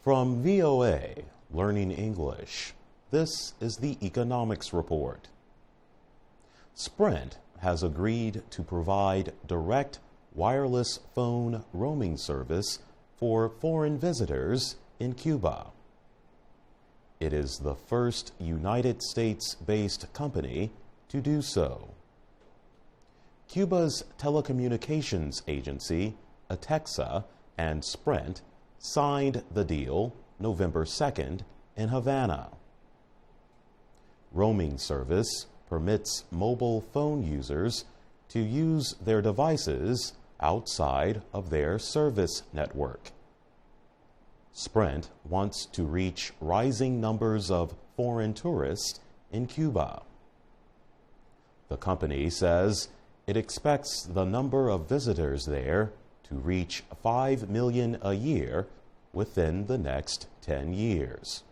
From VOA, Learning English, this is the Economics Report. Sprint has agreed to provide direct wireless phone roaming service for foreign visitors in Cuba. It is the first United States-based company to do so. Cuba's telecommunications agency, Atexa, and Sprint signed the deal November 2nd in Havana. Roaming service permits mobile phone users to use their devices outside of their service network. Sprint wants to reach rising numbers of foreign tourists in Cuba. The company says it expects the number of visitors there to reach 5 million a year within the next 10 years.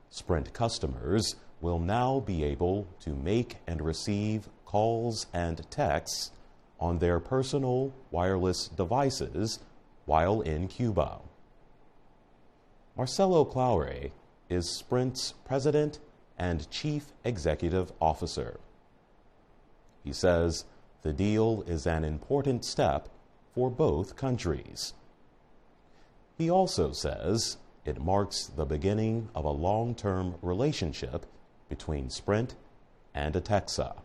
Sprint customers will now be able to make and receive calls and texts on their personal wireless devices while in Cuba. Marcelo Claure is Sprint's president and chief executive officer. He says the deal is an important step for both countries. He also says it marks the beginning of a long-term relationship between Sprint and Atexa.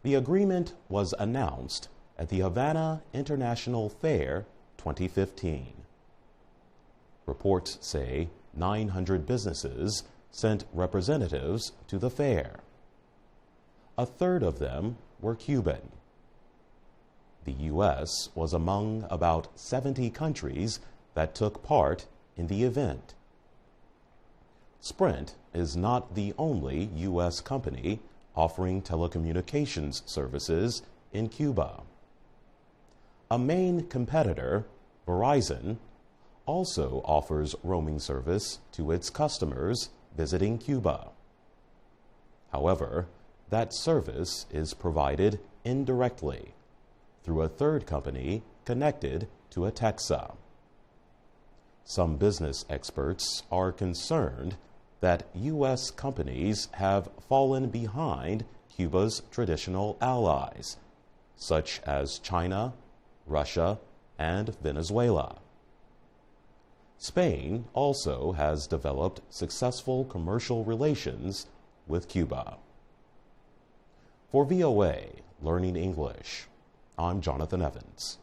The agreement was announced at the Havana International Fair 2015. Reports say 900 businesses sent representatives to the fair. A third of them were Cuban. The U.S. was among about 70 countries that took part in the event. Sprint is not the only U.S. company offering telecommunications services in Cuba. A main competitor, Verizon, also offers roaming service to its customers visiting Cuba. However, that service is provided indirectly through a third company connected to Atexa. Some business experts are concerned that U.S. companies have fallen behind Cuba's traditional allies, such as China, Russia, and Venezuela. Spain also has developed successful commercial relations with Cuba. For VOA Learning English, I'm Jonathan Evans.